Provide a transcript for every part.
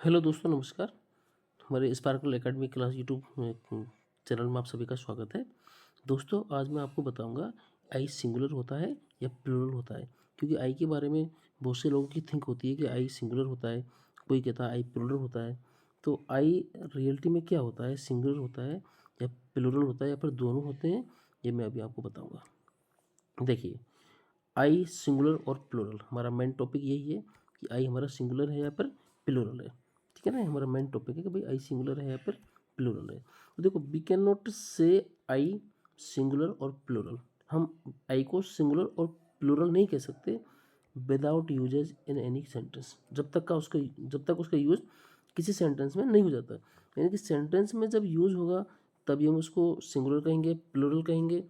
Hello दोस्तों, नमस्कार। हमारे sparkle academy class YouTube channel में आप सभी का स्वागत है। दोस्तों, आज मैं आपको बताऊंगा आई सिंगुलर होता है या प्लूरल होता है। क्योंकि आई के बारे में बहुत से लोगों की थिंक होती है कि आई सिंगुलर होता है, कोई कहता है आई प्लूरल होता है। तो आई रियलिटी में क्या होता है, सिंगुलर होता है या प्लूरल होता है या फिर दोनों होते हैं, ये मैं अभी आपको बताऊँगा। देखिए, आई सिंगुलर और प्लूरल हमारा मेन टॉपिक यही है कि आई हमारा सिंगुलर है या फिर प्लूरल है। ठीक है ना, हमारा मेन टॉपिक है कि भाई आई सिंगुलर है या फिर प्लूरल है। तो देखो, वी कैन नॉट से आई सिंगुलर और प्लूरल। हम आई को सिंगुलर और प्लूरल नहीं कह सकते without usages in any sentence, जब तक उसका यूज किसी सेंटेंस में नहीं हो जाता। यानी कि सेंटेंस में जब यूज होगा तभी हम उसको सिंगुलर कहेंगे, प्लूरल कहेंगे।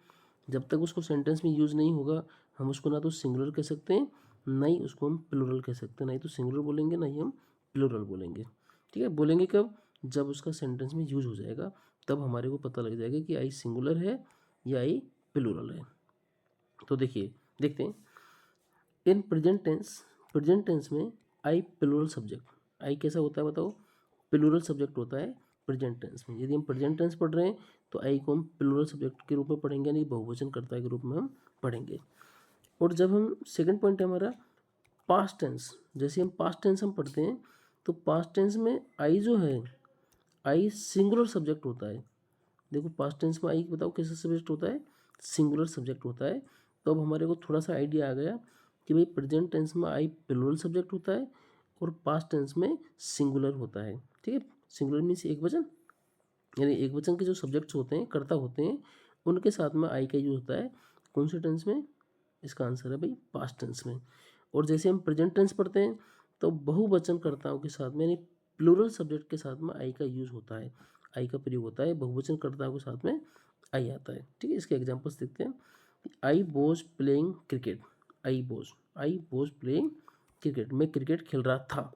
जब तक उसको सेंटेंस में यूज़ नहीं होगा हम उसको ना तो सिंगुलर कह सकते हैं, ना ही उसको हम प्लूरल कह सकते हैं। ना ही तो सिंगुलर बोलेंगे, ना ही हम प्लूरल बोलेंगे। ठीक है, बोलेंगे कब? जब उसका सेंटेंस में यूज हो जाएगा, तब हमारे को पता लग जाएगा कि आई सिंगुलर है या आई प्लूरल है। तो देखिए, देखते हैं। इन प्रेजेंट टेंस में आई प्लूरल सब्जेक्ट। आई कैसा होता है बताओ? प्लूरल सब्जेक्ट होता है प्रेजेंट टेंस में। यदि हम प्रेजेंट टेंस पढ़ रहे हैं तो आई को हम प्लूरल सब्जेक्ट के रूप में पढ़ेंगे, यानी बहुवचन कर्ता के रूप में हम पढ़ेंगे। और जब हम सेकंड पॉइंट है हमारा पास्ट टेंस। जैसे हम पास्ट टेंस हम पढ़ते हैं तो पास्ट टेंस में आई जो है, आई सिंगुलर सब्जेक्ट होता है। देखो, पास्ट टेंस में आई बताओ कैसा सब्जेक्ट होता है? सिंगुलर सब्जेक्ट होता है। तो अब हमारे को थोड़ा सा आइडिया आ गया कि भाई प्रेजेंट टेंस में आई प्लूरल सब्जेक्ट होता है और पास्ट टेंस में सिंगुलर होता है। ठीक है, सिंगुलर मीन्स एक वचन, यानी एक वचन के जो सब्जेक्ट्स होते हैं, कर्ता होते हैं, उनके साथ में आई का यूज होता है। कौन से टेंस में? इसका आंसर है भाई पास्ट टेंस में। और जैसे हम प्रेजेंट टेंस पढ़ते हैं तो बहुवचन कर्ताओं के साथ में, यानी प्लूरल सब्जेक्ट के साथ में आई का यूज होता है, आई का प्रयोग होता है। बहुवचन कर्ताओं के साथ में आई आता है। ठीक है, इसके एग्जांपल्स देखते हैं। I was playing cricket. I was playing cricket, मैं क्रिकेट खेल रहा था।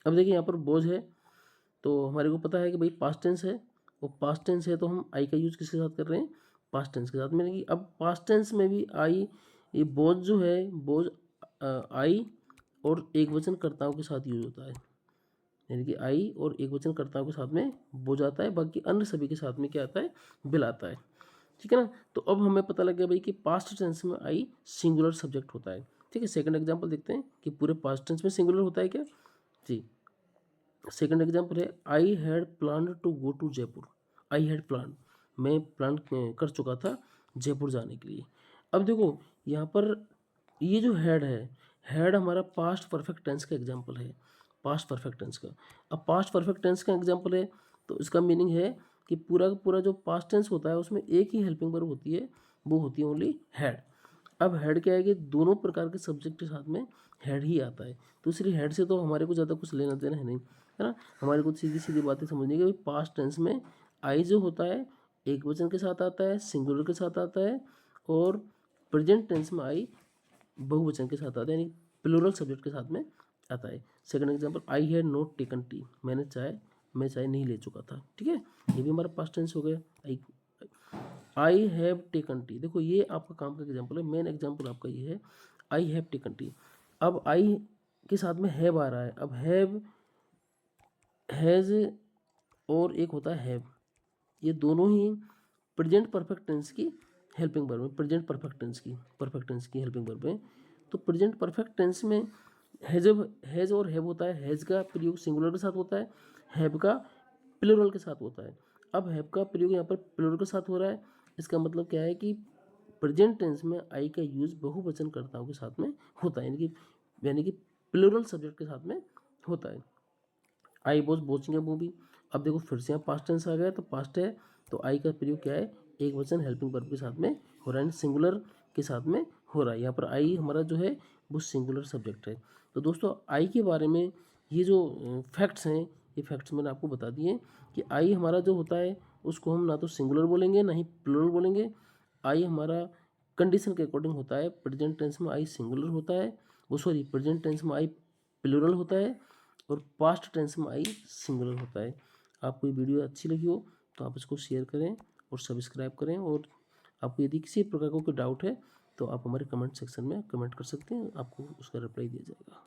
अब देखिए, यहाँ पर बोझ है तो हमारे को पता है कि भाई पास्ट टेंस है, और पास्ट टेंस है तो हम आई का यूज़ किसके साथ कर रहे हैं? पास्ट टेंस के साथ में। कि अब पास्ट टेंस में भी आई, ये बोझ जो है, बोझ आई और एक वचन कर्ताओं के साथ यूज होता है। यानी कि आई और एक वचन कर्ताओं के साथ में बोझ आता है, बाकी अन्य सभी के साथ में क्या आता है? बिल आता है। ठीक है ना। तो अब हमें पता लग गया भाई कि पास्ट टेंस में आई सिंगुलर सब्जेक्ट होता है। ठीक है, सेकंड एग्जांपल देखते हैं कि पूरे पास्ट टेंस में सिंगुलर होता है क्या। जी, सेकंड एग्जांपल है I had plan to go to Jaipur. I had plan, मैं प्लान कर चुका था जयपुर जाने के लिए। अब देखो, यहाँ पर ये जो हैड है, हैड हमारा पास्ट परफेक्ट टेंस का एग्जांपल है। पास्ट परफेक्ट टेंस का, अब पास्ट परफेक्ट टेंस का एग्जांपल है तो इसका मीनिंग है कि पूरा का पूरा जो पास्ट टेंस होता है उसमें एक ही हेल्पिंग वर्ब होती है, वो होती है ओनली हैड। अब हेड क्या है कि दोनों प्रकार के सब्जेक्ट के साथ में हेड ही आता है। तो इसलिए हेड से तो हमारे को ज़्यादा कुछ लेना देना है नहीं, है ना। हमारे को सीधी सीधी बातें समझनी है कि पास्ट टेंस में आई जो होता है एक वचन के साथ आता है, सिंगुलर के साथ आता है, और प्रेजेंट टेंस में आई बहुवचन के साथ आता है, यानी प्लूरल सब्जेक्ट के साथ में आता है। Second example, I had not taken T, मैं चाय नहीं ले चुका था। ठीक है, ये भी हमारा पास्ट टेंस हो गया। आई हैव टेकन टी, देखो ये आपका काम का एग्जाम्पल है, मेन एग्जाम्पल आपका ये है, आई हैव टेकन टी। अब आई के साथ में हैव आ रहा है। अब हैव, हैज़ और एक होता है हैव, ये दोनों ही प्रेजेंट परफेक्ट टेंस की हेल्पिंग वर्ब है। प्रेजेंट परफेक्ट टेंस की हेल्पिंग वर्ब है। तो प्रेजेंट परफेक्ट टेंस में हैज़ और हैव होता है। हैज़ का प्रयोग सिंगुलर के साथ होता है, हैव का प्लूरल के साथ होता है। अब हैव का प्रयोग यहाँ पर प्लूरल के साथ हो रहा है। इसका मतलब क्या है कि प्रेजेंट टेंस में आई का यूज बहुवचन कर्ताओं के साथ में होता है, यानी कि प्लूरल सब्जेक्ट के साथ में होता है। I was watching A movie. अब देखो फिर से यहाँ पास्ट टेंस आ गया, तो पास्ट है तो आई का प्रयोग क्या है? एक वचन हेल्पिंग वर्ब के साथ में हो रहा है, सिंगुलर के साथ में हो रहा है। यहाँ पर आई हमारा जो है वो सिंगुलर सब्जेक्ट है। तो दोस्तों, आई के बारे में ये जो फैक्ट्स हैं, ये फैक्ट्स मैंने आपको बता दिए कि आई हमारा जो होता है उसको हम ना तो सिंगुलर बोलेंगे ना ही प्लूरल बोलेंगे। आई हमारा कंडीशन के अकॉर्डिंग होता है। प्रेजेंट टेंस में आई सिंगुलर होता है, वो सॉरी प्रेजेंट टेंस में आई प्लूरल होता है, और पास्ट टेंस में आई सिंगुलर होता है। आपको ये वीडियो अच्छी लगी हो तो आप इसको शेयर करें और सब्सक्राइब करें। और आपको यदि किसी प्रकार का कोई डाउट है तो आप हमारे कमेंट सेक्शन में कमेंट कर सकते हैं, आपको उसका रिप्लाई दिया जाएगा।